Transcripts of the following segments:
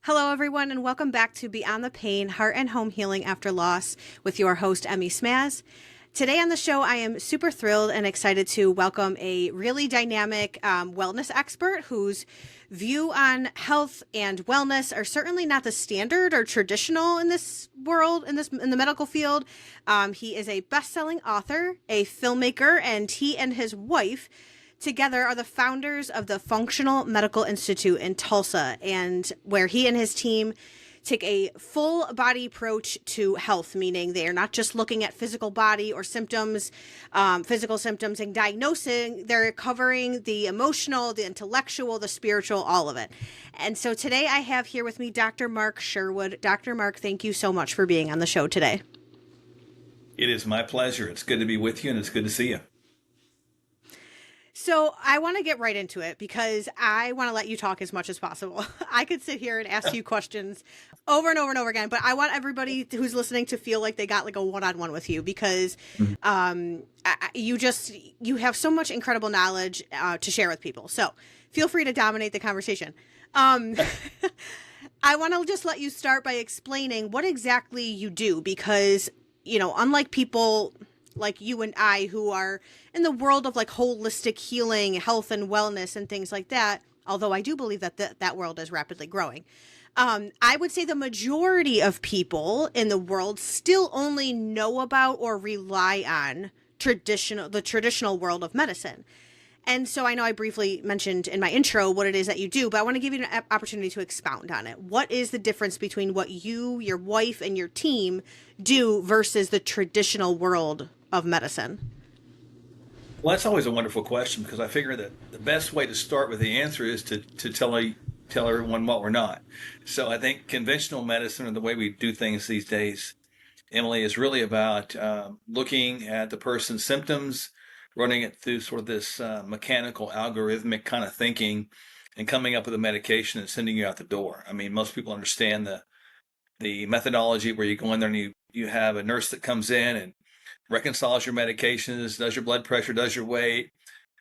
Hello, everyone, and welcome back to Beyond the Pain, Heart and Home Healing After Loss with your host, Emmy Smaz. Today on the show, I am super thrilled and excited to welcome a really dynamic wellness expert whose view on health and wellness are certainly not the standard or traditional in this world, in the medical field. He is a best-selling author, a filmmaker, and he and his wife together are the founders of the Functional Medical Institute in Tulsa, and where he and his team take a full body approach to health, meaning they are not just looking at physical body or symptoms, physical symptoms and diagnosing, they're covering the emotional, the intellectual, the spiritual, all of it. And so today I have here with me Dr. Mark Sherwood. Dr. Mark, thank you so much for being on the show today. It is my pleasure. It's good to be with you, and it's good to see you. So I want to get right into it because I want to let you talk as much as possible. I could sit here and ask you questions over and over and over again, but I want everybody who's listening to feel like they got like a one-on-one with you because you have so much incredible knowledge to share with people. So feel free to dominate the conversation. I want to just let you start by explaining what exactly you do because, unlike people like you and I who are in the world of like holistic healing, health and wellness and things like that, although I do believe that that world is rapidly growing. I would say the majority of people in the world still only know about or rely on the traditional world of medicine. And so I know I briefly mentioned in my intro what it is that you do, but I want to give you an opportunity to expound on it. What is the difference between what you, your wife, and your team do versus the traditional world of medicine? Well, that's always a wonderful question because I figure that the best way to start with the answer is to tell everyone what we're not. So I think conventional medicine or the way we do things these days, Emily, is really about looking at the person's symptoms, running it through sort of this mechanical, algorithmic kind of thinking, and coming up with a medication and sending you out the door. I mean, most people understand the methodology where you go in there and you have a nurse that comes in and reconciles your medications, does your blood pressure, does your weight.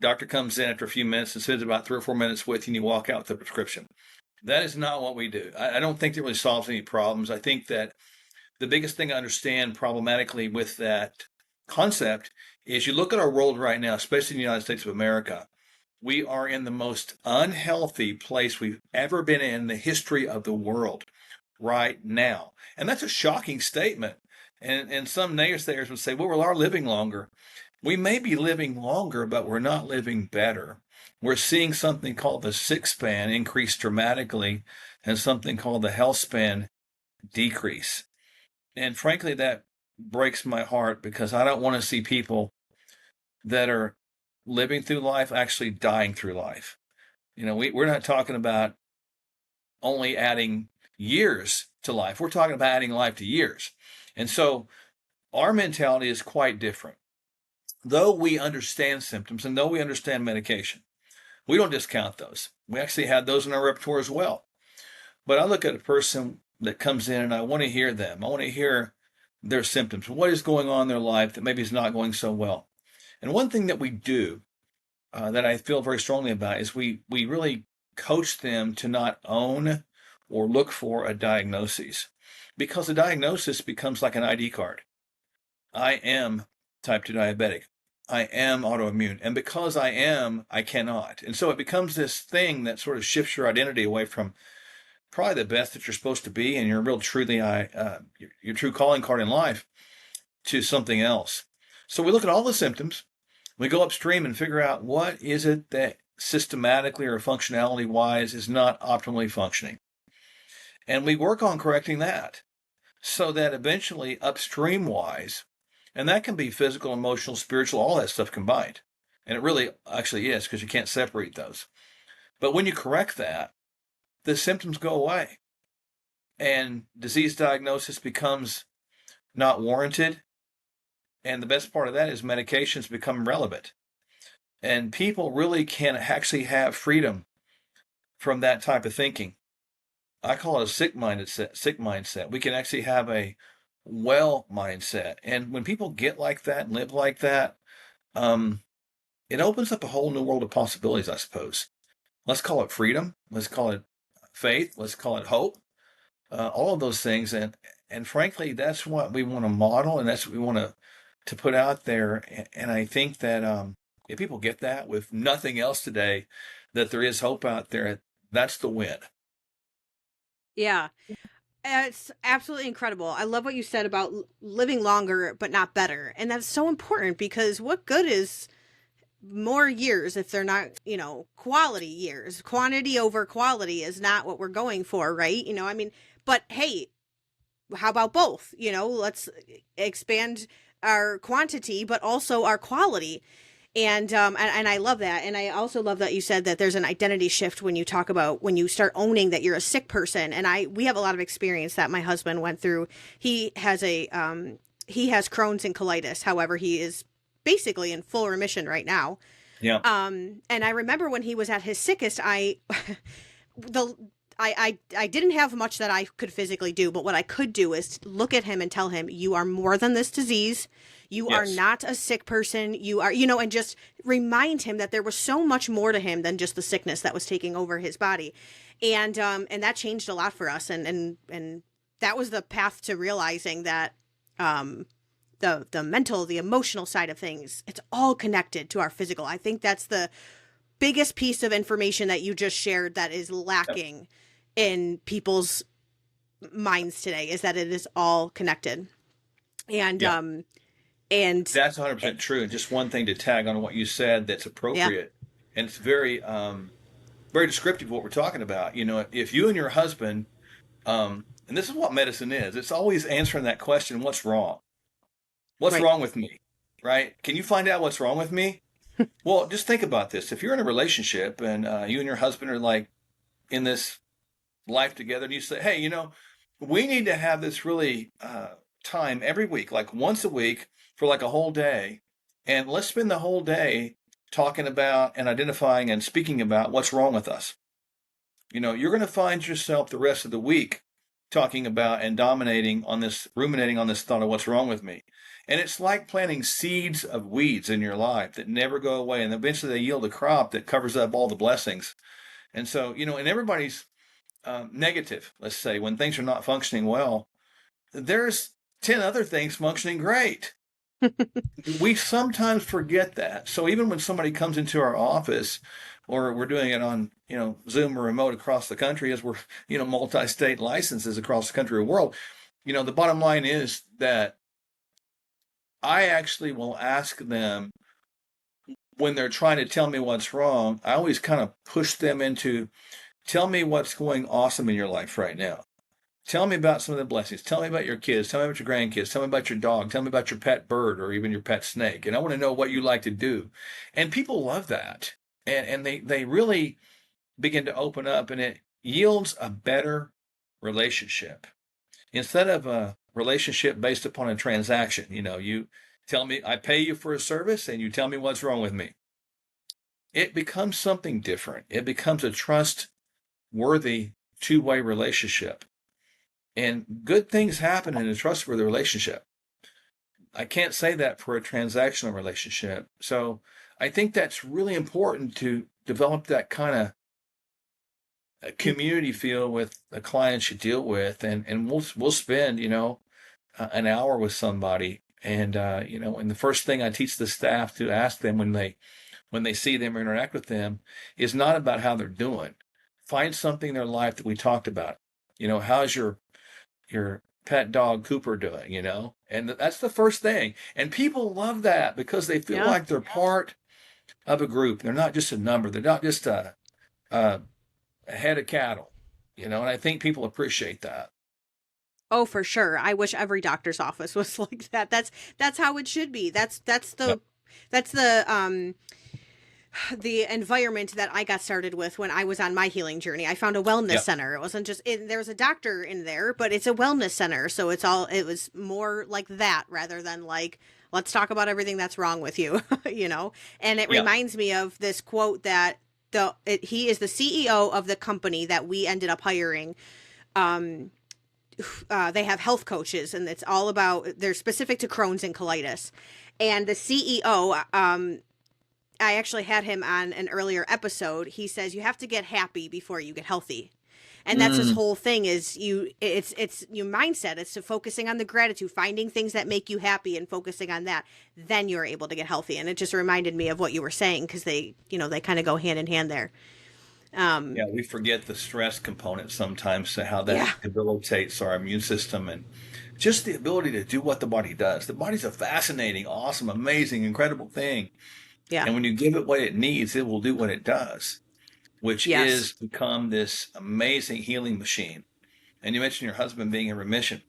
Doctor comes in after a few minutes and spends about 3 or 4 minutes with you, and you walk out with a prescription. That is not what we do. I don't think that really solves any problems. I think that the biggest thing I understand problematically with that concept is you look at our world right now, especially in the United States of America, we are in the most unhealthy place we've ever been in the history of the world right now. And that's a shocking statement. And some naysayers would say, well, we are living longer. We may be living longer, but we're not living better. We're seeing something called the sick span increase dramatically and something called the health span decrease. And frankly, that breaks my heart because I don't want to see people that are living through life actually dying through life. We're not talking about only adding years to life. We're talking about adding life to years. And so our mentality is quite different. Though we understand symptoms and though we understand medication, we don't discount those. We actually have those in our repertoire as well. But I look at a person that comes in and I want to hear them. I want to hear their symptoms. What is going on in their life that maybe is not going so well? And one thing that we do that I feel very strongly about is we really coach them to not own or look for a diagnosis because a diagnosis becomes like an ID card. I am type 2 diabetic. I am autoimmune. And because I am, I cannot. And so it becomes this thing that sort of shifts your identity away from probably the best that you're supposed to be and your real truly your true calling card in life to something else. So we look at all the symptoms, we go upstream and figure out what is it that systematically or functionality wise is not optimally functioning. And we work on correcting that so that eventually upstream wise, and that can be physical, emotional, spiritual, all that stuff combined. And it really actually is because you can't separate those. But when you correct that, the symptoms go away and disease diagnosis becomes not warranted. And the best part of that is medications become relevant. And people really can actually have freedom from that type of thinking. I call it a sick mindset. We can actually have a well mindset. And when people get like that and live like that, it opens up a whole new world of possibilities, I suppose. Let's call it freedom. Let's call it faith. Let's call it hope. all of those things. And frankly, that's what we want to model, and that's what we want to put out there. And I think that if people get that with nothing else today, that there is hope out there, that's the win. Yeah. It's absolutely incredible. I love what you said about living longer, but not better. And that's so important because what good is more years if they're not, quality years? Quantity over quality is not what we're going for, right? I mean, but hey, how about both? Let's expand our quantity, but also our quality. And I love that. And I also love that you said that there's an identity shift when you talk about when you start owning that you're a sick person. And we have a lot of experience that my husband went through. He has he has Crohn's and colitis. However, he is basically in full remission right now. Yeah. And I remember when he was at his sickest, the I didn't have much that I could physically do, but what I could do is look at him and tell him, you are more than this disease. You are Yes. not a sick person. You are, and just remind him that there was so much more to him than just the sickness that was taking over his body. And that changed a lot for us. And that was the path to realizing that, the mental, the emotional side of things, it's all connected to our physical. I think that's the biggest piece of information that you just shared that is lacking in people's minds today, is that it is all connected. And Yeah. and That's 100% true. And just one thing to tag on what you said that's yeah. appropriate, and it's very very descriptive of what we're talking about. If you and your husband, and this is what medicine is, it's always answering that question, what's wrong? What's Right. wrong with me? Right? Can you find out what's wrong with me? Well, just think about this. If you're in a relationship and you and your husband are like in this life together, and you say, hey, we need to have this really time every week, like once a week for like a whole day. And let's spend the whole day talking about and identifying and speaking about what's wrong with us. You're going to find yourself the rest of the week talking about and dominating on this, ruminating on this thought of what's wrong with me. And it's like planting seeds of weeds in your life that never go away. And eventually they yield a crop that covers up all the blessings. And so, and everybody's negative, let's say, when things are not functioning well, there's 10 other things functioning great. We sometimes forget that. So even when somebody comes into our office, or we're doing it on, Zoom or remote across the country, as we're, multi-state licenses across the country or world, the bottom line is that I actually will ask them when they're trying to tell me what's wrong. I always kind of push them into, tell me what's going awesome in your life right now. Tell me about some of the blessings. Tell me about your kids. Tell me about your grandkids. Tell me about your dog. Tell me about your pet bird or even your pet snake. And I want to know what you like to do. And people love that. And they really begin to open up, and it yields a better relationship. Instead of a relationship based upon a transaction, you tell me, I pay you for a service and you tell me what's wrong with me. It becomes something different. It becomes a trustworthy two-way relationship. And good things happen in a trustworthy relationship. I can't say that for a transactional relationship. So I think that's really important to develop that kind of a community feel with the clients you deal with. And we'll spend, an hour with somebody. And, and the first thing I teach the staff to ask them when they see them or interact with them is not about how they're doing. Find something in their life that we talked about. How's your pet dog Cooper doing, And that's the first thing. And people love that because they feel Yeah. like they're part of a group. They're not just a number. They're not just a head of cattle, and I think people appreciate that. Oh, for sure. I wish every doctor's office was like that. That's how it should be. Yep. That's the environment that I got started with when I was on my healing journey. I found a wellness Yep. center. It wasn't just there was a doctor in there, but it's a wellness center. So it was more like that rather than like, let's talk about everything that's wrong with you, And it Yep. reminds me of this quote that he is the CEO of the company that we ended up hiring. Um, they have health coaches, and it's all about, they're specific to Crohn's and colitis. And the CEO, I actually had him on an earlier episode. He says you have to get happy before you get healthy. And that's this whole thing is it's your mindset. It's to focusing on the gratitude, finding things that make you happy and focusing on that. Then you're able to get healthy. And it just reminded me of what you were saying, because they kind of go hand in hand there. Yeah, we forget the stress component sometimes, to how Yeah. that debilitates our immune system and just the ability to do what the body does. The body's a fascinating, awesome, amazing, incredible thing. Yeah. And when you give it what it needs, it will do what it does, which Yes. is become this amazing healing machine. And you mentioned your husband being in remission.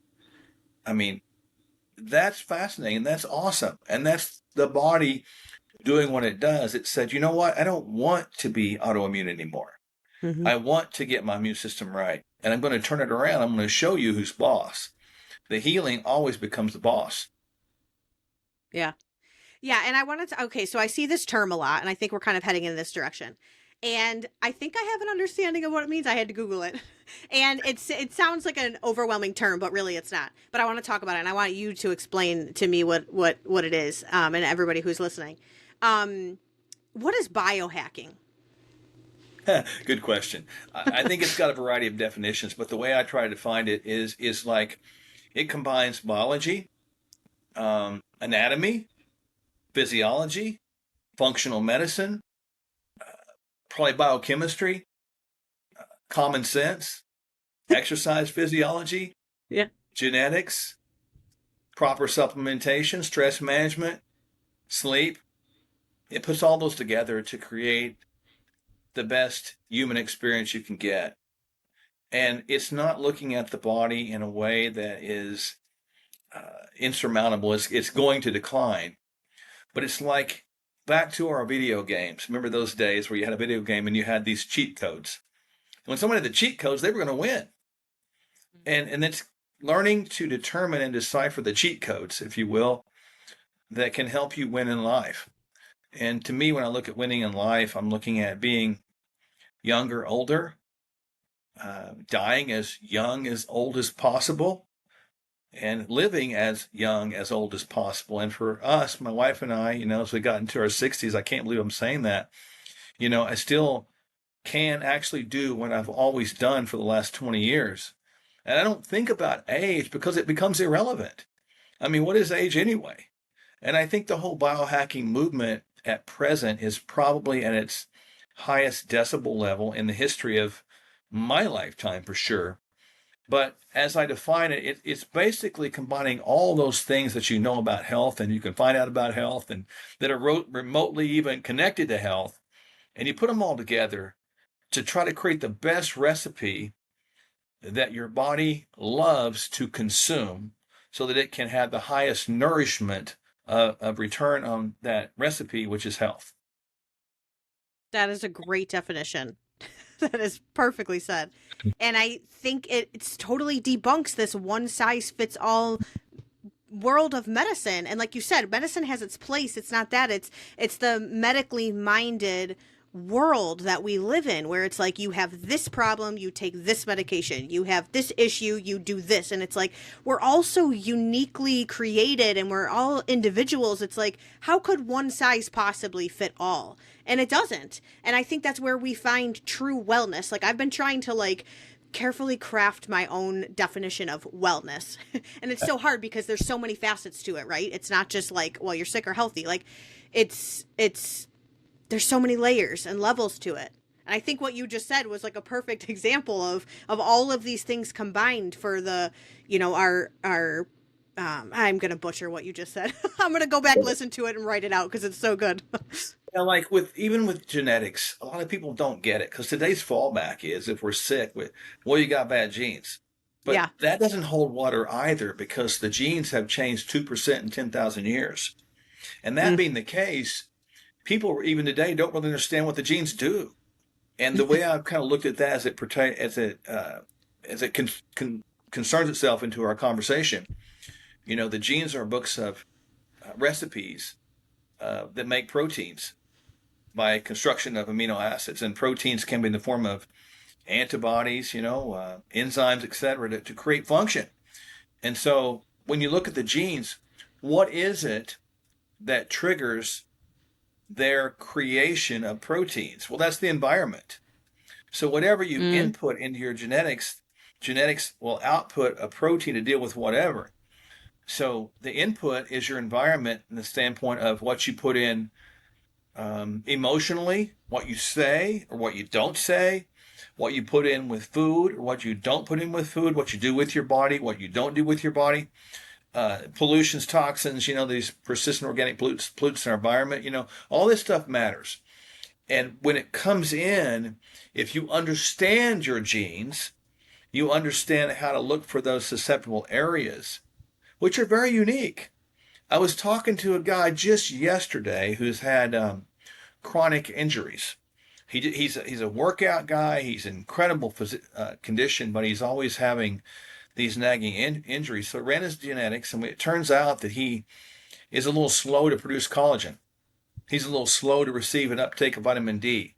I mean, that's fascinating. That's awesome. And that's the body doing what it does. It said, you know what? I don't want to be autoimmune anymore. Hmm. I want to get my immune system right. And I'm going to turn it around. I'm going to show you who's boss. The healing always becomes the boss. Yeah. Yeah, and I wanted to, okay, so I see this term a lot, and I think we're kind of heading in this direction. And I think I have an understanding of what it means. I had to Google it. And it sounds like an overwhelming term, but really it's not. But I want to talk about it, and I want you to explain to me what it is, and everybody who's listening. What is biohacking? Good question. I think it's got a variety of definitions, but the way I try to find it is like it combines biology, anatomy, physiology, functional medicine, probably biochemistry, common sense, exercise physiology, Yeah. genetics, proper supplementation, stress management, sleep. It puts all those together to create the best human experience you can get. And it's not looking at the body in a way that is insurmountable. It's going to decline. But it's like back to our video games. Remember those days where you had a video game and you had these cheat codes? When someone had the cheat codes, they were going to win. And it's learning to determine and decipher the cheat codes, if you will, that can help you win in life. And to me, when I look at winning in life, I'm looking at being younger, older, dying as young, as old as possible, and living as young, as old as possible. And for us, my wife and I, as we got into our 60s, I can't believe I'm saying that, I still can actually do what I've always done for the last 20 years. And I don't think about age because it becomes irrelevant. I mean, what is age anyway? And I think the whole biohacking movement at present is probably at its highest decibel level in the history of my lifetime for sure. But as I define it, it's basically combining all those things that you know about health and you can find out about health and that are remotely even connected to health. And you put them all together to try to create the best recipe that your body loves to consume so that it can have the highest nourishment of return on that recipe, which is health. That is a great definition. That is perfectly said. And I think it's totally debunks this one size fits all world of medicine. And like you said, medicine has its place. It's not that. It's the medically minded world that we live in, where it's like you have this problem, you take this medication, you have this issue, you do this. And it's like we're all so uniquely created and we're all individuals. It's like, how could one size possibly fit all? And it doesn't. And I think that's where we find true wellness. Like I've been trying to carefully craft my own definition of wellness. And it's so hard because there's so many facets to it, right? It's not just like, well, you're sick or healthy. Like it's there's so many layers and levels to it. And I think what you just said was like a perfect example of all of these things combined for the, our I'm going to butcher what you just said. I'm going to go back, listen to it and write it out because it's so good. Yeah, like even with genetics, a lot of people don't get it because today's fallback is if we're sick with, well, you got bad genes. But Yeah. that doesn't hold water either because the genes have changed 2% in 10,000 years. And that Mm. being the case, people even today don't really understand what the genes do. And the way I've kind of looked at that as it pertains, as it concerns itself into our conversation, the genes are books of recipes that make proteins by construction of amino acids, and proteins can be in the form of antibodies, enzymes, etc., to create function. And so when you look at the genes, what is it that triggers their creation of proteins? Well, that's the environment. So whatever you Mm. input into your genetics will output a protein to deal with whatever. So the input is your environment in the standpoint of what you put in emotionally, what you say or what you don't say, what you put in with food or what you don't put in with food, what you do with your body, what you don't do with your body, pollutions, toxins, these persistent organic pollutants in our environment, all this stuff matters. And when it comes in, if you understand your genes, you understand how to look for those susceptible areas, which are very unique. I was talking to a guy just yesterday who's had chronic injuries. He's a workout guy. He's in incredible condition, but he's always having these nagging injuries. So he ran his genetics, and it turns out that he is a little slow to produce collagen. He's a little slow to receive an uptake of vitamin D.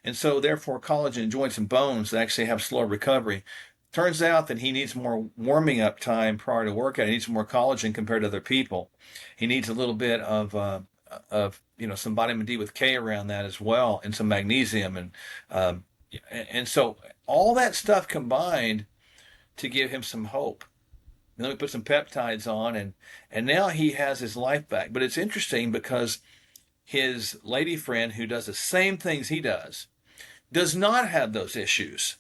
And so, therefore, collagen in joints and bones actually have slower recovery. Turns out that he needs more warming up time prior to workout. He needs more collagen compared to other people. He needs a little bit of some vitamin D with K around that as well, and some magnesium, and so all that stuff combined to give him some hope. And then we put some peptides on, and now he has his life back. But it's interesting because his lady friend, who does the same things he does not have those issues.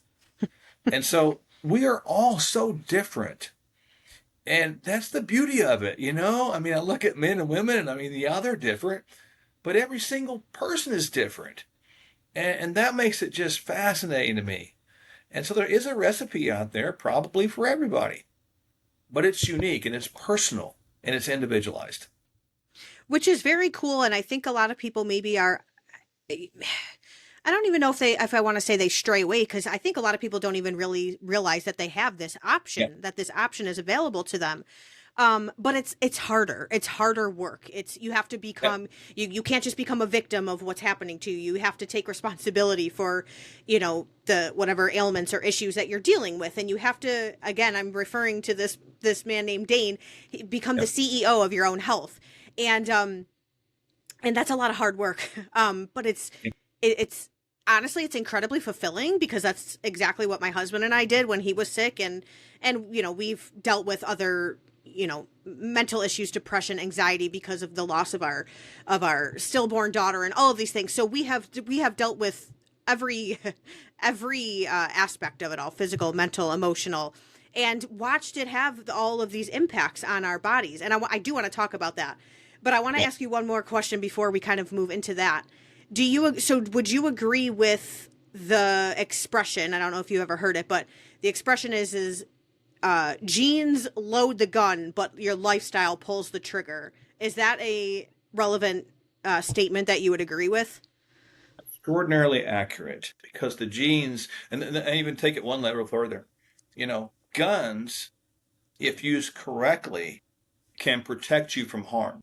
And so we are all so different. And that's the beauty of it, I mean, I look at men and women, and I mean, yeah, they're different, but every single person is different. And that makes it just fascinating to me. And so there is a recipe out there, probably for everybody, but it's unique and it's personal and it's individualized. Which is very cool. And I think a lot of people maybe are, I don't even know if I want to say they stray away, because I think a lot of people don't even really realize that they have this Yeah. option, that this option is available to them. But it's harder. It's harder work. You have to Yeah. become, you can't just become a victim of what's happening to you. You have to take responsibility for, the whatever ailments or issues that you're dealing with. And you have to, again, I'm referring to this man named Dane, become Yeah. the CEO of your own health. And that's a lot of hard work. But it's honestly, it's incredibly fulfilling, because that's exactly what my husband and I did when he was sick. And we've dealt with other, mental issues, depression, anxiety, because of the loss of our stillborn daughter and all of these things. So we have dealt with every every aspect of it all: physical, mental, emotional, and watched it have all of these impacts on our bodies. And I do want to talk about that, but I want to Yeah. ask you one more question before we kind of move into that. Would you agree with the expression? I don't know if you ever heard it, but the expression is genes load the gun, but your lifestyle pulls the trigger. Is that a relevant statement that you would agree with? Extraordinarily accurate, because the genes, and I even take it one level further, guns, if used correctly, can protect you from harm.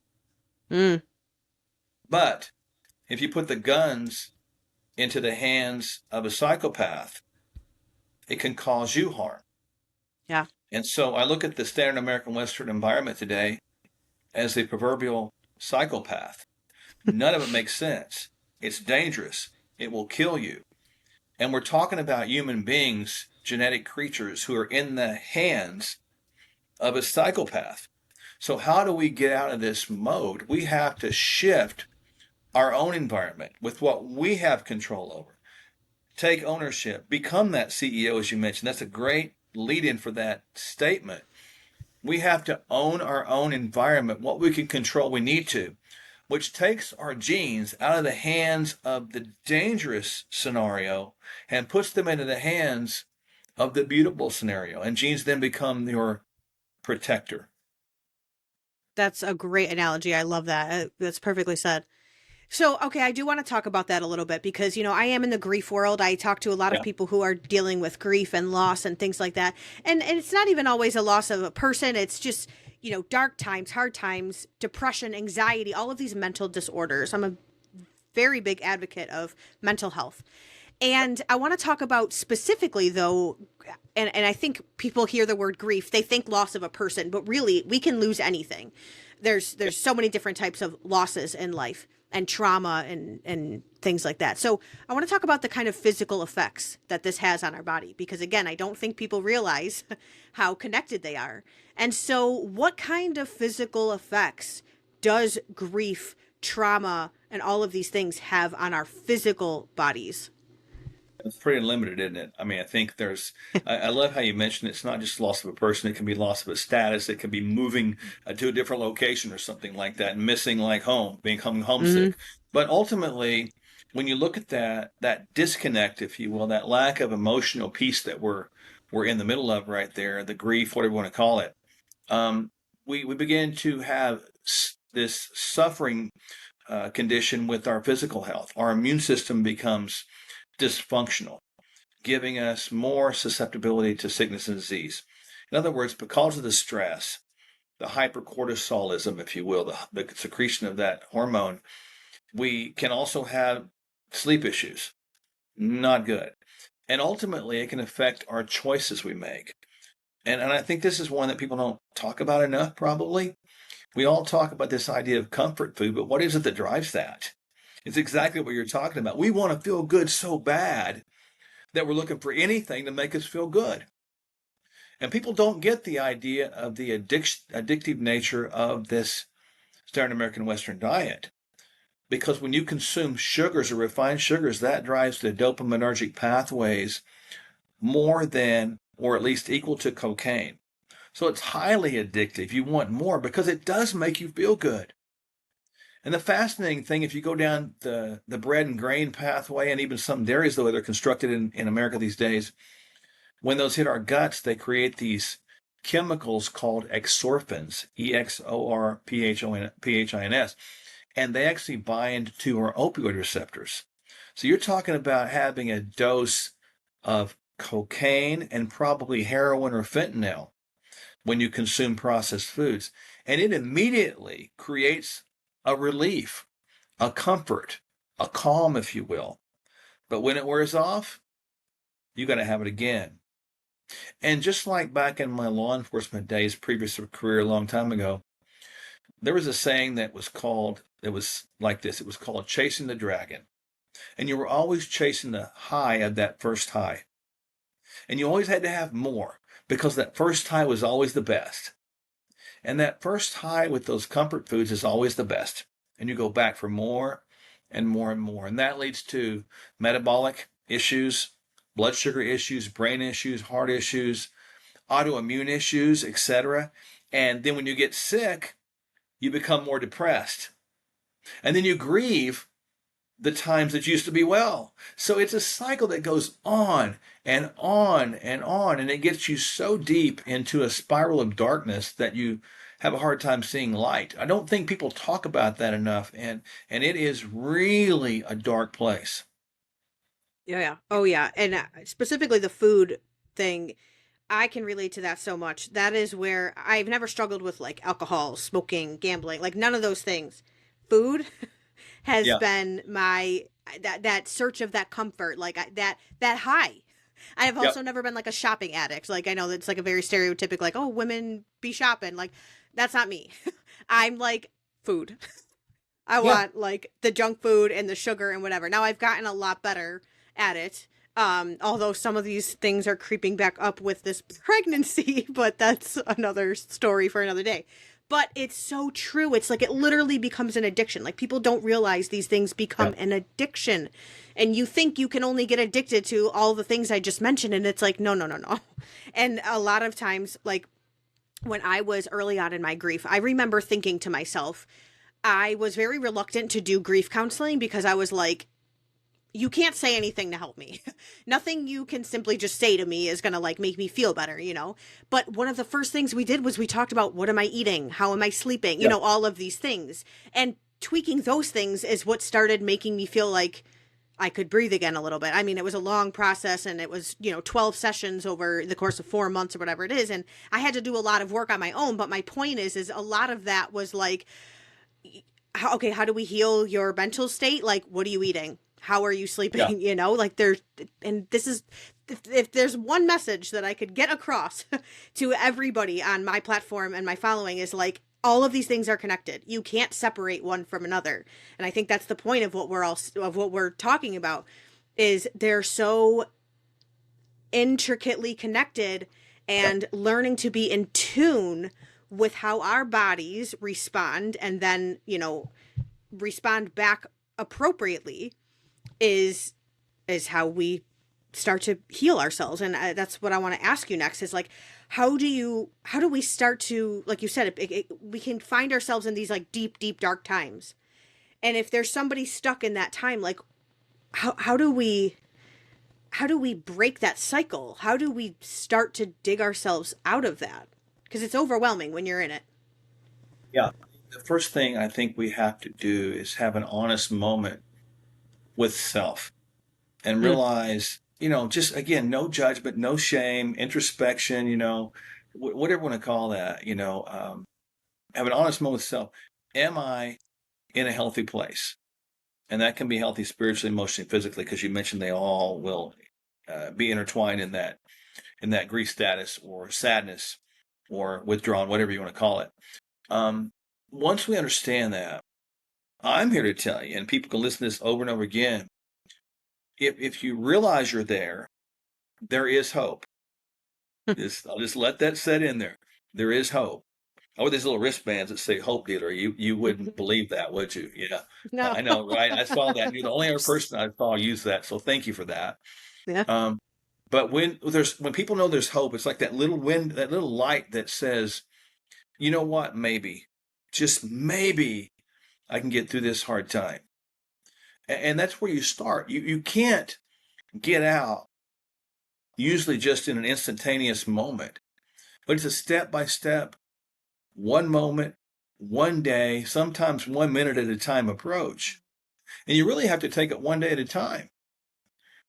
Mm, But if you put the guns into the hands of a psychopath, it can cause you harm. yeah. And so I look at the standard American Western environment today as a proverbial psychopath. None of it makes sense. It's dangerous. It will kill you. And we're talking about human beings, genetic creatures who are in the hands of a psychopath. So, how do we get out of this mode? We have to shift our own environment with what we have control over. Take ownership, become that CEO, as you mentioned. That's a great lead in for that statement. We have to own our own environment. What we can control, we need to, which takes our genes out of the hands of the dangerous scenario and puts them into the hands of the beautiful scenario. And genes then become your protector. That's a great analogy. I love that. That's perfectly said. So, okay, I do want to talk about that a little bit, because, I am in the grief world. I talk to a lot of Yeah. people who are dealing with grief and loss and things like that. And it's not even always a loss of a person. It's just, dark times, hard times, depression, anxiety, all of these mental disorders. I'm a very big advocate of mental health. And I want to talk about specifically, though, and I think people hear the word grief, they think loss of a person, but really we can lose anything. There's so many different types of losses in life. and trauma and things like that. So I want to talk about the kind of physical effects that this has on our body, because again, I don't think people realize how connected they are. And so what kind of physical effects does grief, trauma, and all of these things have on our physical bodies? It's pretty limited, isn't it? I mean, I think I love how you mentioned it's not just loss of a person, it can be loss of a status, it can be moving to a different location or something like that, and missing like home, becoming Mm-hmm. homesick. But ultimately, when you look at that disconnect, if you will, that lack of emotional peace that we're in the middle of right there, the grief, whatever you want to call it, um, we begin to have this suffering condition with our physical health. Our immune system becomes dysfunctional, giving us more susceptibility to sickness and disease. In other words, because of the stress, the hypercortisolism, if you will, the secretion of that hormone, we can also have sleep issues. Not good. And ultimately, it can affect our choices we make. And I think this is one that people don't talk about enough, probably. We all talk about this idea of comfort food, but what is it that drives that? It's exactly what you're talking about. We want to feel good so bad that we're looking for anything to make us feel good. And people don't get the idea of the addictive nature of this standard American Western diet. Because when you consume sugars or refined sugars, that drives the dopaminergic pathways more than, or at least equal to cocaine. So it's highly addictive. You want more because it does make you feel good. And the fascinating thing, if you go down the bread and grain pathway, and even some dairies, the way they're constructed in America these days, when those hit our guts, they create these chemicals called exorphins, EXORPHINS, and they actually bind to our opioid receptors. So you're talking about having a dose of cocaine and probably heroin or fentanyl when you consume processed foods. And it immediately creates a relief, a comfort, a calm, if you will. But when it wears off, you got to have it again. And just like back in my law enforcement days, previous career a long time ago, there was a saying it was like this, it was called chasing the dragon. And you were always chasing the high of that first high. And you always had to have more because that first high was always the best. And that first high with those comfort foods is always the best. And you go back for more and more and more. And that leads to metabolic issues, blood sugar issues, brain issues, heart issues, autoimmune issues, etc. And then when you get sick, you become more depressed. And then you grieve the times that used to be well. So it's a cycle that goes on and on and on. And it gets you so deep into a spiral of darkness that you have a hard time seeing light. I don't think people talk about that enough. And it is really a dark place. Yeah, yeah. Oh, yeah. And specifically the food thing, I can relate to that so much. That is where I've never struggled with like alcohol, smoking, gambling, like none of those things. Food has Yeah. been my that search of that comfort, like that high. I have Yep. also never been like a shopping addict. Like I know that's like a very stereotypic, like, oh, women be shopping. Like that's not me. I'm like food. I Yeah. want like the junk food and the sugar and whatever. Now I've gotten a lot better at it. Although some of these things are creeping back up with this pregnancy, but that's another story for another day. But it's so true. It's like it literally becomes an addiction. Like people don't realize these things become Yep. an addiction. And you think you can only get addicted to all the things I just mentioned. And it's like, no, no, no, no. And a lot of times, like when I was early on in my grief, I remember thinking to myself, I was very reluctant to do grief counseling because I was like, you can't say anything to help me. Nothing you can simply just say to me is going to like make me feel better, you know? But one of the first things we did was we talked about what am I eating? How am I sleeping? You Yep. know, all of these things. And tweaking those things is what started making me feel like I could breathe again a little bit. I mean, it was a long process and it was, 12 sessions over the course of 4 months or whatever it is. And I had to do a lot of work on my own. But my point is a lot of that was like, okay, how do we heal your mental state? Like, what are you eating? How are you Yeah. sleeping? Like and this is, if there's one message that I could get across to everybody on my platform and my following is like, all of these things are connected. You can't separate one from another. And I think that's the point of what we're talking about, is they're so intricately connected, Yep. and learning to be in tune with how our bodies respond, and then, respond back appropriately, is how we start to heal ourselves. And that's what I want to ask you next, is like, how do we start to, like you said, we can find ourselves in these like deep dark times, and if there's somebody stuck in that time, like, how do we break that cycle? How do we start to dig ourselves out of that? Because it's overwhelming when you're in it. Yeah. The first thing I think we have to do is have an honest moment with self and Mm. realize, just again, no judgment, no shame, introspection, whatever you want to call that, have an honest moment with self. Am I in a healthy place? And that can be healthy spiritually, emotionally, physically, because you mentioned they all will be intertwined in that grief status or sadness or withdrawn, whatever you want to call it. Um, Once we understand that, I'm here to tell you, and people can listen to this over and over again. If you realize you're there, there is hope. I'll just let that set in there. There is hope. Oh, these little wristbands that say "Hope Dealer." You wouldn't believe that, would you? Yeah, No. I know, right? I saw that. You're the only other person I saw use that, so thank you for that. Yeah. Um, but when people know there's hope, it's like that little wind, that little light that says, you know what, maybe, just maybe, I can get through this hard time. And that's where you start. You can't get out usually just in an instantaneous moment, but it's a step by step, one moment, one day, sometimes 1 minute at a time approach. And you really have to take it one day at a time,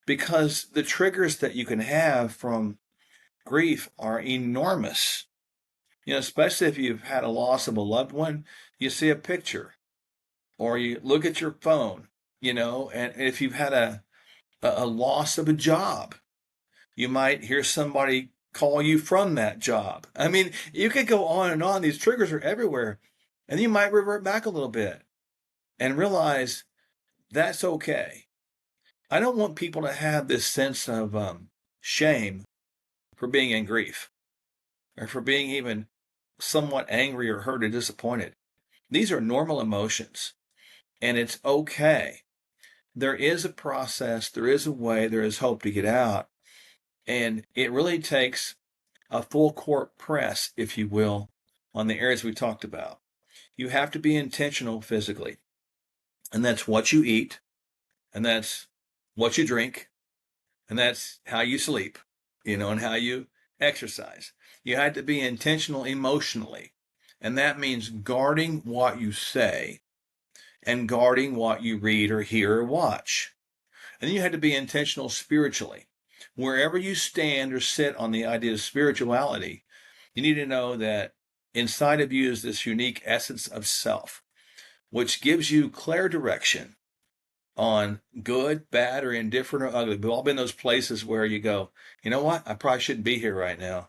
because the triggers that you can have from grief are enormous. Especially if you've had a loss of a loved one, you see a picture or you look at your phone, and if you've had a loss of a job, you might hear somebody call you from that job. I mean, you could go on and on. These triggers are everywhere. And you might revert back a little bit and realize that's okay. I don't want people to have this sense of shame for being in grief or for being even somewhat angry or hurt or disappointed. These are normal emotions, and it's okay. There is a process, there is a way, there is hope to get out. And it really takes a full court press, if you will, on the areas we talked about. You have to be intentional physically, and that's what you eat, and that's what you drink, and that's how you sleep, and how you exercise. You have to be intentional emotionally, and that means guarding what you say and guarding what you read or hear or watch. And then you have to be intentional spiritually. Wherever you stand or sit on the idea of spirituality, you need to know that inside of you is this unique essence of self, which gives you clear direction on good, bad, or indifferent or ugly. We've all been those places where you go, you know what? I probably shouldn't be here right now.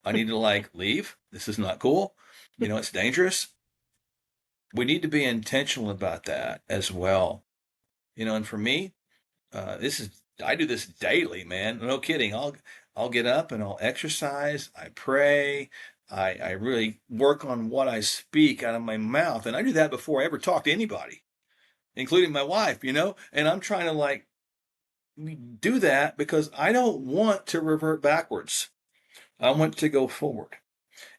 I need to leave. This is not cool. It's dangerous. We need to be intentional about that as well. And for me, I do this daily, man. No kidding. I'll get up and I'll exercise. I pray. I really work on what I speak out of my mouth, and I do that before I ever talk to anybody, including my wife. And I'm trying to do that because I don't want to revert backwards. I want to go forward.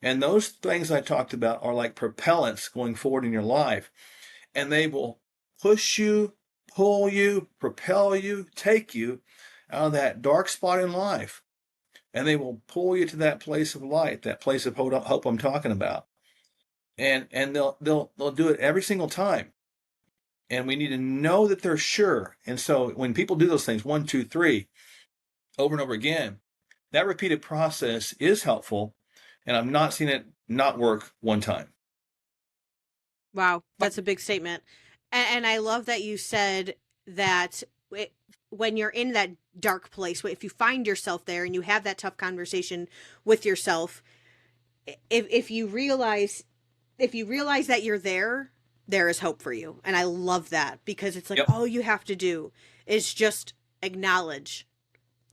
And those things I talked about are like propellants going forward in your life, and they will push you, pull you, propel you, take you out of that dark spot in life. And they will pull you to that place of light, that place of hope I'm talking about. And they'll do it every single time. And we need to know that they're sure. And so when people do those things, 1, 2, 3, over and over again, that repeated process is helpful. And I've not seen it not work one time. Wow, that's a big statement. And I love that you said that when you're in that dark place, if you find yourself there and you have that tough conversation with yourself, if you realize if you realize that you're there, there is hope for you. And I love that, because it's like Yep. all you have to do is just acknowledge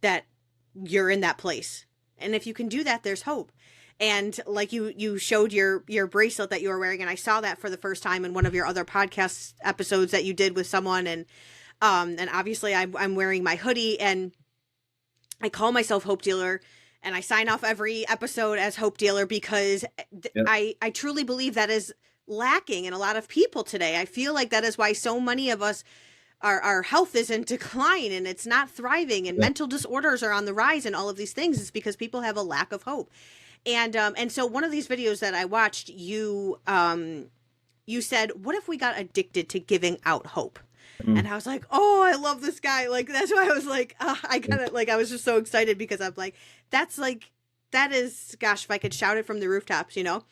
that you're in that place. And if you can do that, there's hope. And like you showed your bracelet that you were wearing, and I saw that for the first time in one of your other podcast episodes that you did with someone. And obviously I'm wearing my hoodie, and I call myself Hope Dealer, and I sign off every episode as Hope Dealer, because Yep. I truly believe that is lacking in a lot of people today. I feel like that is why so many of us, our health is in decline and it's not thriving, and Yep. mental disorders are on the rise, and all of these things is because people have a lack of hope. And so one of these videos that I watched, you said, what if we got addicted to giving out hope? Mm. And I was like, oh, I love this guy. Like, that's why I was like, I kind of like, I was just so excited, because I'm like, that is, gosh, if I could shout it from the rooftops, you know?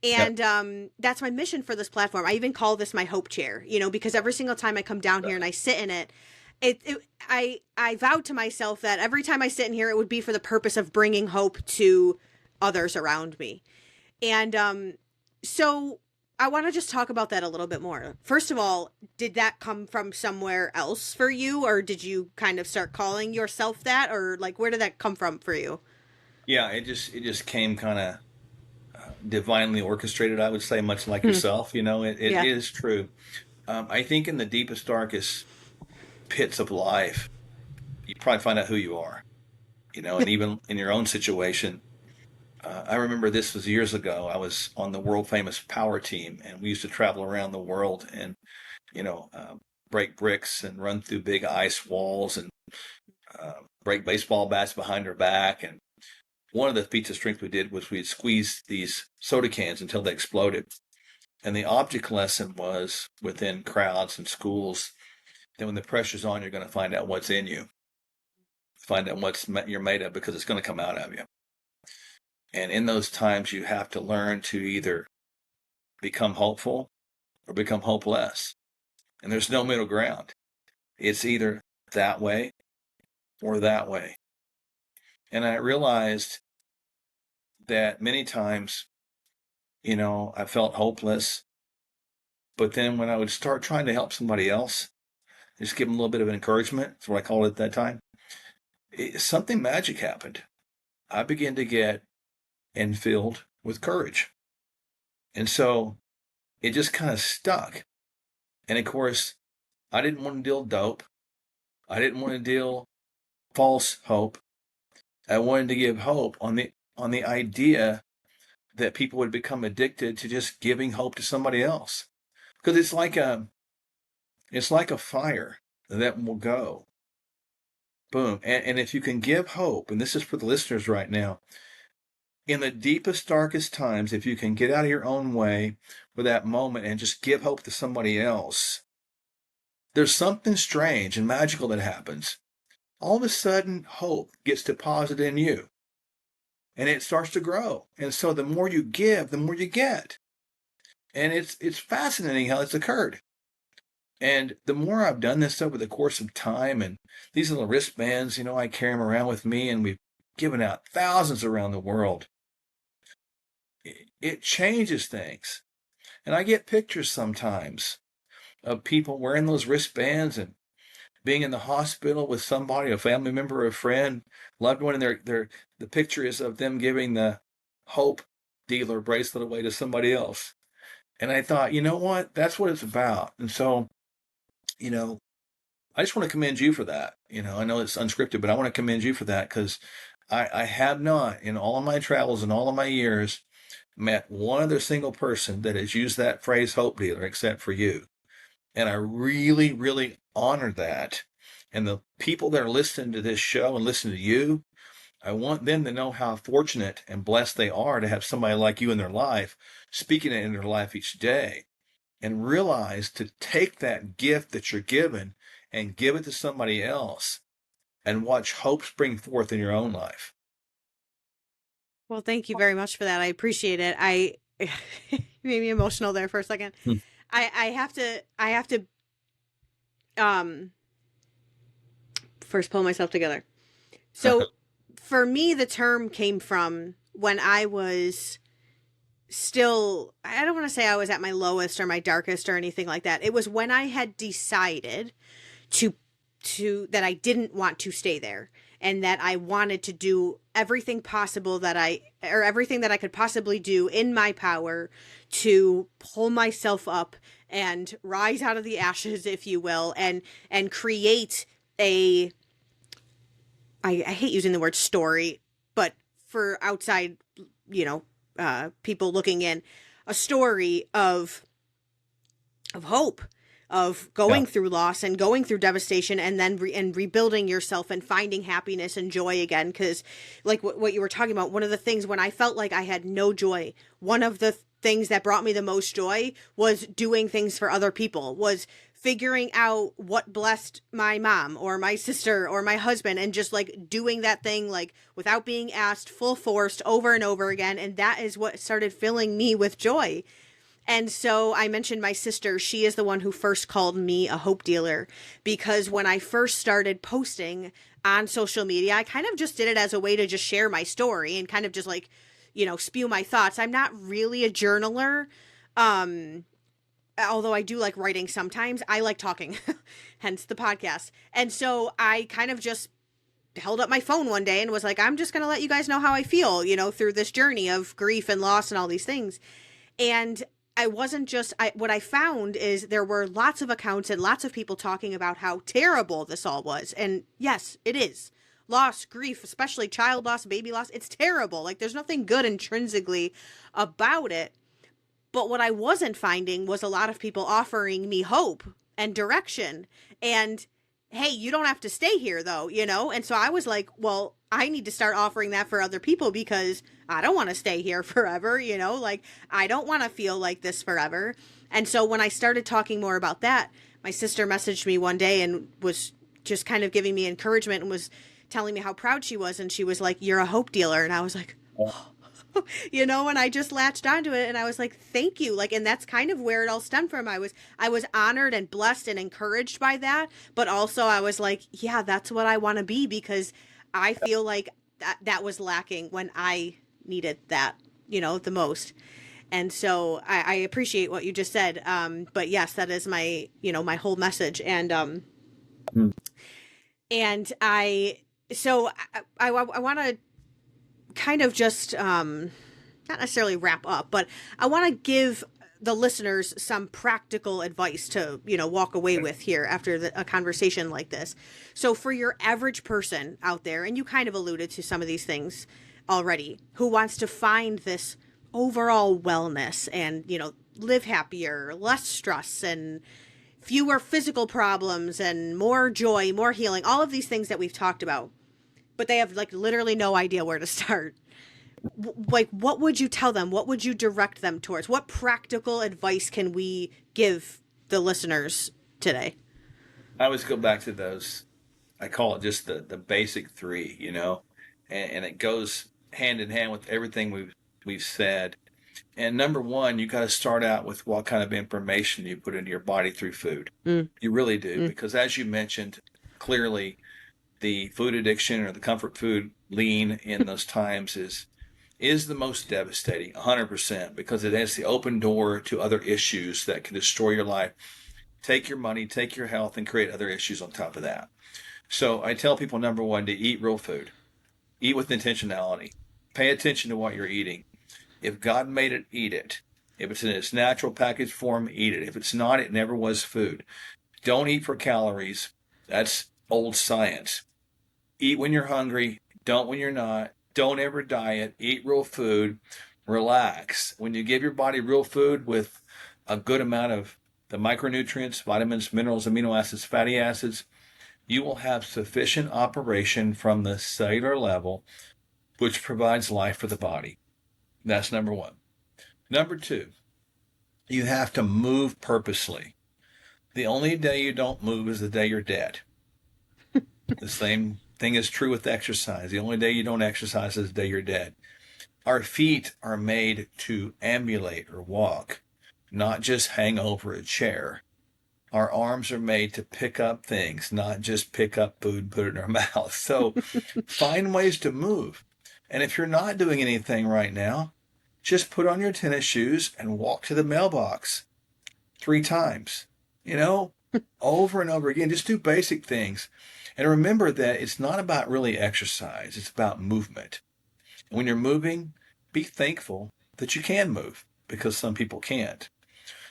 Yep. And that's my mission for this platform. I even call this my hope chair, you know, because every single time I come down here and I sit in it, I vowed to myself that every time I sit in here, it would be for the purpose of bringing hope to others around me. And so I want to just talk about that a little bit more. First of all, did that come from somewhere else for you, or did you kind of start calling yourself that, or like, where did that come from for you? Yeah, it just came kind of divinely orchestrated, I would say, much like Hmm. yourself. It Yeah. is true. I think in the deepest, darkest pits of life, you probably find out who you are. And even in your own situation, I remember this was years ago. I was on the world famous power team, and we used to travel around the world and you know uh, break bricks and run through big ice walls and break baseball bats behind our back. And one of the feats of strength we did was we'd squeeze these soda cans until they exploded. And the object lesson was within crowds and schools that when the pressure's on, you're going to find out what's in you, find out you're made of, because it's going to come out of you. And in those times, you have to learn to either become hopeful or become hopeless. And there's no middle ground. It's either that way or that way. And I realized that many times, I felt hopeless. But then when I would start trying to help somebody else, just give them a little bit of encouragement, that's what I called it at that time, something magic happened. I began to get infilled with courage. And so it just kind of stuck. And of course, I didn't want to deal dope. I didn't want to deal false hope. I wanted to give hope on the idea that people would become addicted to just giving hope to somebody else. Because it's like a fire that will go. Boom. And if you can give hope, and this is for the listeners right now, in the deepest, darkest times, if you can get out of your own way for that moment and just give hope to somebody else, there's something strange and magical that happens. All of a sudden, hope gets deposited in you and it starts to grow. And so the more you give, the more you get. And it's fascinating how it's occurred. And the more I've done this over the course of time, and these little wristbands, I carry them around with me, and we've given out thousands around the world. It changes things. And I get pictures sometimes of people wearing those wristbands and being in the hospital with somebody, a family member, a friend, loved one, and the picture is of them giving the hope dealer bracelet away to somebody else. And I thought, you know what? That's what it's about. And so, you know, I just want to commend you for that. I know it's unscripted, but I want to commend you for that, because I have not, in all of my travels and all of my years, met one other single person that has used that phrase hope dealer except for you. And I really, really honor that. And the people that are listening to this show and listening to you, I want them to know how fortunate and blessed they are to have somebody like you in their life, speaking it in their life each day, and realize to take that gift that you're given and give it to somebody else and watch hope spring forth in your own life. Well, thank you very much for that. I appreciate it. I you made me emotional there for a second. Hmm. I have to um first pull myself together. So for me, the term came from when I was still, I don't want to say I was at my lowest or my darkest or anything like that. It was when I had decided to that I didn't want to stay there, and that I wanted to do everything possible or everything that I could possibly do in my power to pull myself up and rise out of the ashes, if you will, and create a, I hate using the word story, but for outside, you know, people looking in, a story of hope, of Yeah. going through loss and going through devastation, and then and rebuilding yourself and finding happiness and joy again. Because like what you were talking about, one of the things when I felt like I had no joy, one of the things that brought me the most joy was doing things for other people, was figuring out what blessed my mom or my sister or my husband, and just like doing that thing like without being asked, full forced, over and over again. And that is what started filling me with joy. And so I mentioned my sister. She is the one who first called me a hope dealer, because when I first started posting on social media, I kind of just did it as a way to just share my story and kind of just like, spew my thoughts. I'm not really a journaler. Although I do like writing sometimes, I like talking, hence the podcast. And so I kind of just held up my phone one day and was like, I'm just going to let you guys know how I feel, through this journey of grief and loss and all these things. And I wasn't just, what I found is there were lots of accounts and lots of people talking about how terrible this all was. And yes, it is. Loss, grief, especially child loss, baby loss, it's terrible. Like there's nothing good intrinsically about it. But what I wasn't finding was a lot of people offering me hope and direction. And hey, you don't have to stay here though, And so I was like, well, I need to start offering that for other people, because I don't want to stay here forever, Like I don't want to feel like this forever. And so when I started talking more about that, my sister messaged me one day and was just kind of giving me encouragement and was telling me how proud she was. And she was like, "You're a hope dealer." And I was like, and I just latched onto it and I was like, thank you. Like, and that's kind of where it all stemmed from. I was honored and blessed and encouraged by that. But also I was like, yeah, that's what I want to be, because I feel like that was lacking when I needed that, the most. And so I appreciate what you just said. But yes, that is my, my whole message. Mm. And I want to kind of just not necessarily wrap up, but I want to give the listeners some practical advice to walk away with here after a conversation like this. So for your average person out there, and you kind of alluded to some of these things already, who wants to find this overall wellness and live happier, less stress, and fewer physical problems, and more joy, more healing, all of these things that we've talked about, but they have like literally no idea where to start. Like, what would you tell them? What would you direct them towards? What practical advice can we give the listeners today? I always go back to those. I call it just the basic three, and it goes hand in hand with everything we've said. And number one, you got to start out with what kind of information you put into your body through food. Mm, You really do, mm, because as you mentioned, clearly the food addiction or the comfort food lean in those times is the most devastating, 100%, because it has the open door to other issues that can destroy your life, take your money, take your health, and create other issues on top of that. So I tell people, number one, to eat real food, eat with intentionality, pay attention to what you're eating. If God made it, eat it. If it's in its natural packaged form, eat it. If it's not, it never was food. Don't eat for calories. That's old science. Eat when you're hungry. Don't when you're not. Don't ever diet. Eat real food. Relax. When you give your body real food with a good amount of the micronutrients, vitamins, minerals, amino acids, fatty acids, you will have sufficient operation from the cellular level, which provides life for the body. That's number one. Number two, you have to move purposely. The only day you don't move is the day you're dead. The same thing is true with exercise. The only day you don't exercise is the day you're dead. Our feet are made to ambulate or walk, not just hang over a chair. Our arms are made to pick up things, not just pick up food and put it in our mouth. So find ways to move. And if you're not doing anything right now, just put on your tennis shoes and walk to the mailbox 3 times, you know, over and over again. Just do basic things. And remember that it's not about really exercise, it's about movement. And when you're moving, be thankful that you can move because some people can't.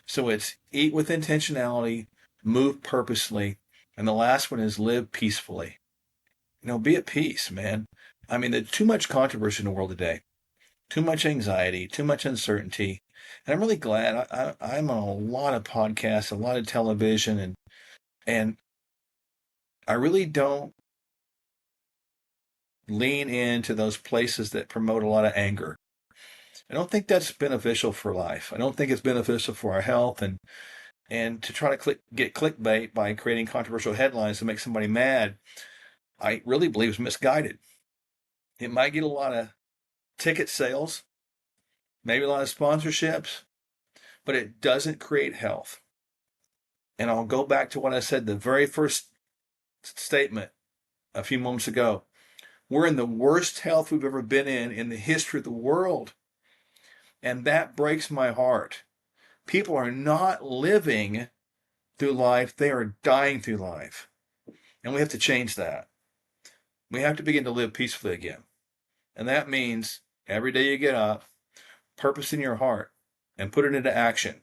So it's eat with intentionality, move purposely, and the last one is live peacefully. Be at peace, man. I mean, there's too much controversy in the world today, too much anxiety, too much uncertainty. And I'm really glad I'm on a lot of podcasts, a lot of television, and I really don't lean into those places that promote a lot of anger. I don't think that's beneficial for life. I don't think it's beneficial for our health, and to try to get clickbait by creating controversial headlines to make somebody mad, I really believe is misguided. It might get a lot of ticket sales, maybe a lot of sponsorships, but it doesn't create health. And I'll go back to what I said, the very first statement a few moments ago. We're in the worst health we've ever been in the history of the world. And that breaks my heart. People are not living through life, they are dying through life. And we have to change that. We have to begin to live peacefully again. And that means every day you get up, purpose in your heart and put it into action.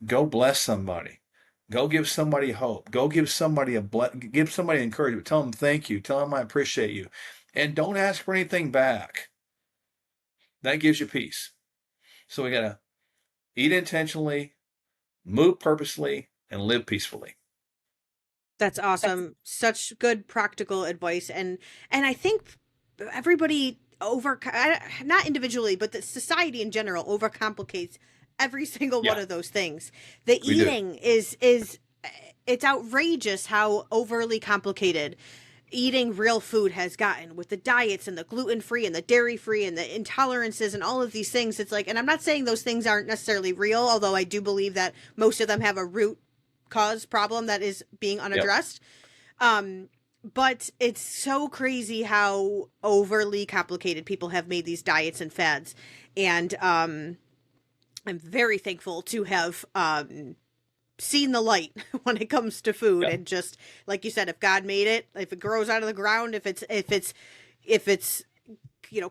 Go bless somebody. Go give somebody hope. Go give somebody give somebody encouragement. Tell them thank you. Tell them I appreciate you. And don't ask for anything back. That gives you peace. So we got to eat intentionally, move purposely, and live peacefully. That's awesome. Such good practical advice. And I think everybody not individually, but the society in general overcomplicates every single one of those things. The We eating is it's outrageous how overly complicated eating real food has gotten with the diets and the gluten-free and the dairy-free and the intolerances and all of these things. It's like, and I'm not saying those things aren't necessarily real, although I do believe that most of them have a root cause problem that is being unaddressed. But it's so crazy how overly complicated people have made these diets and fads. And I'm very thankful to have seen the light when it comes to food. And just like you said, if God made it, if it grows out of the ground, if it's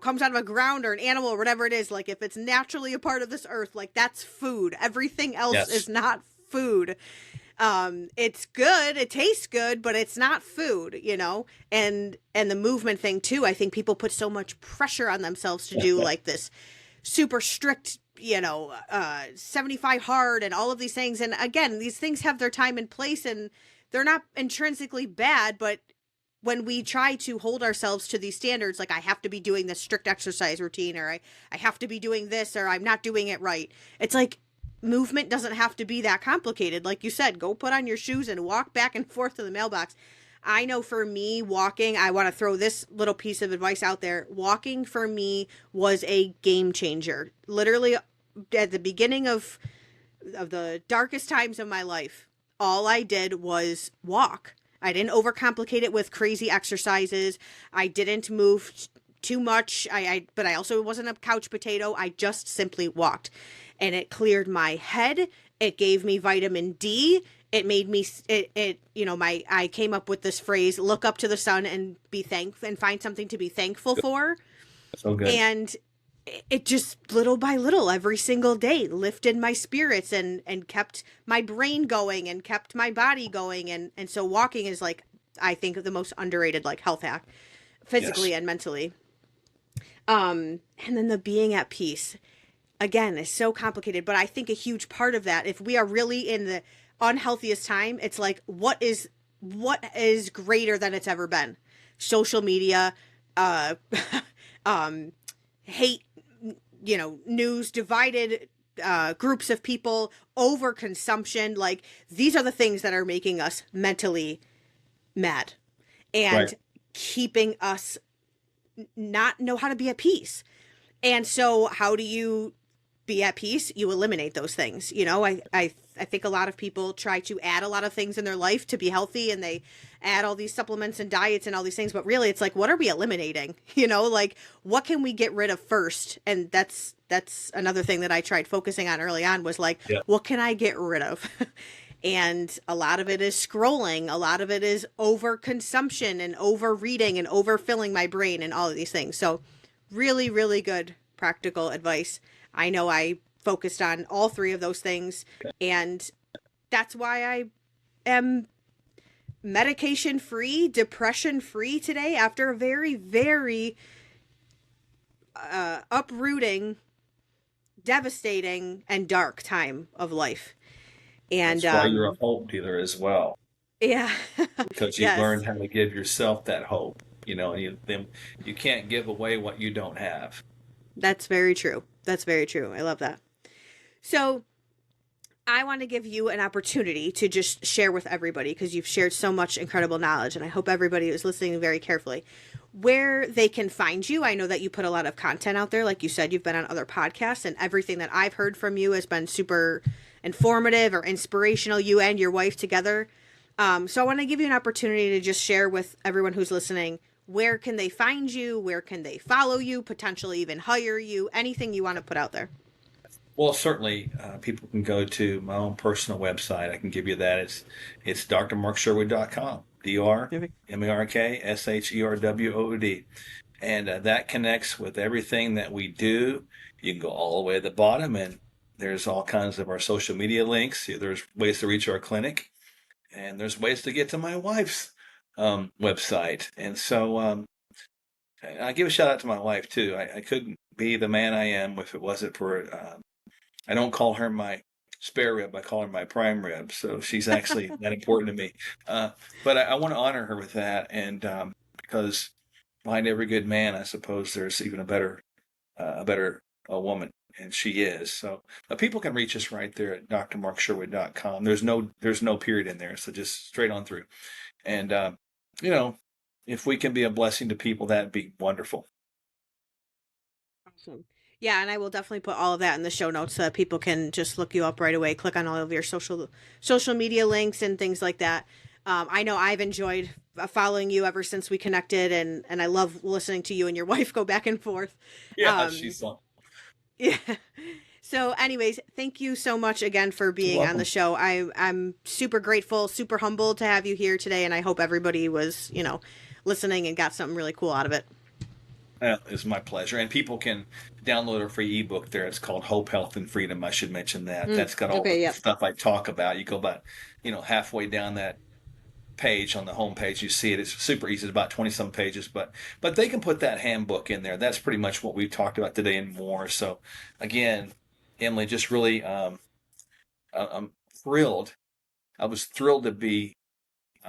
comes out of a ground or an animal or whatever it is, like if it's naturally a part of this earth, like that's food. Everything else is not food. It's good, it tastes good, but it's not food, and the movement thing too. I think people put so much pressure on themselves to do like this super strict, 75 hard and all of these things. And again, these things have their time and place and they're not intrinsically bad, but when we try to hold ourselves to these standards, like I have to be doing this strict exercise routine, or I have to be doing this, or I'm not doing it right. It's like, movement doesn't have to be that complicated. Like you said, go put on your shoes and walk back and forth to the mailbox. I know for me, walking, I want to throw this little piece of advice out there. Walking for me was a game changer. Literally at the beginning of the darkest times of my life, all I did was walk. I didn't overcomplicate it with crazy exercises. I didn't move too much. But I also wasn't a couch potato. I just simply walked. And it cleared my head. It gave me vitamin D. It made me, I came up with this phrase, look up to the sun and be thankful and find something to be thankful for. So good. And it just little by little every single day lifted my spirits and kept my brain going and kept my body going. And so walking is like, I think the most underrated like health hack physically and mentally. And then the being at peace. Again, is so complicated, but I think a huge part of that, if we are really in the unhealthiest time, it's like, what is greater than it's ever been? Social media, hate, news, divided groups of people, overconsumption. Like, these are the things that are making us mentally mad and keeping us not know how to be at peace. And so how do you be at peace, you eliminate those things. I think a lot of people try to add a lot of things in their life to be healthy, and they add all these supplements and diets and all these things, but really it's like, what are we eliminating? Like, what can we get rid of first? And that's another thing that I tried focusing on early on, was like, Yeah. what can I get rid of? And a lot of it is scrolling. A lot of it is overconsumption and over reading and overfilling my brain and all of these things. So really, really good practical advice. I know I focused on all three of those things, and that's why I am medication free, depression free today, after a very, very uprooting, devastating, and dark time of life. And That's why you're a hope dealer as well, yeah. because you've Yes, learned how to give yourself that hope. And you can't give away what you don't have. that's very true. That's very true. I love that. So I want to give you an opportunity to just share with everybody, because you've shared so much incredible knowledge, and I hope everybody is listening very carefully, where they can find you. I know that you put a lot of content out there. Like you said, you've been on other podcasts, and everything that I've heard from you has been super informative or inspirational, you and your wife together. So I want to give you an opportunity to just share with everyone who's listening, where can they find you? Where can they follow you? Potentially even hire you? Anything you want to put out there. Well, certainly, people can go to my own personal website. I can give you that. It's drmarksherwood.com. DrMarkSherwood. And that connects with everything that we do. You can go all the way to the bottom, and there's all kinds of our social media links. There's ways to reach our clinic, and there's ways to get to my wife's website. And so I give a shout out to my wife, too. I couldn't be the man I am if it wasn't for I don't call her my spare rib. I call her my prime rib. So she's actually that important to me. But I want to honor her with that. And because behind every good man, I suppose there's even a woman, and she is. So people can reach us right there at drmarksherwood.com. There's no period in there. So just straight on through. And, if we can be a blessing to people, that'd be wonderful. Awesome. Yeah, and I will definitely put all of that in the show notes so that people can just look you up right away, click on all of your social media links and things like that. I know I've enjoyed following you ever since we connected, and I love listening to you and your wife go back and forth. Yeah, she's fun. Yeah. So anyways, thank you so much again for being on the show. I'm super grateful, super humbled to have you here today, and I hope everybody was, listening and got something really cool out of it. It's my pleasure. And people can download a free ebook there. It's called Hope, Health, and Freedom. I should mention that. That's got all the Yep. stuff I talk about. You go about, halfway down that page on the home page, you see it. It's super easy. It's about 20 some pages, but they can put that handbook in there. That's pretty much what we've talked about today and more. So again, Emily, just really, I'm thrilled. I was thrilled to be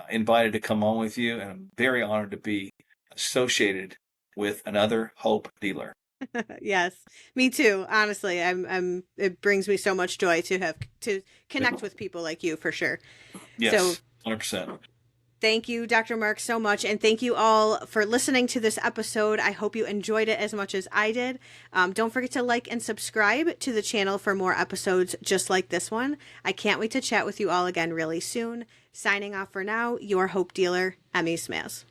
invited to come on with you, and I'm very honored to be associated with another hope dealer. Yes, me too. Honestly, it brings me so much joy to connect with people like you, for sure. Yes, So 100%. thank you, Dr. Mark, so much. And thank you all for listening to this episode. I hope you enjoyed it as much as I did. Don't forget to like and subscribe to the channel for more episodes just like this one. I can't wait to chat with you all again really soon. Signing off for now, your hope dealer, Emmy Smaz.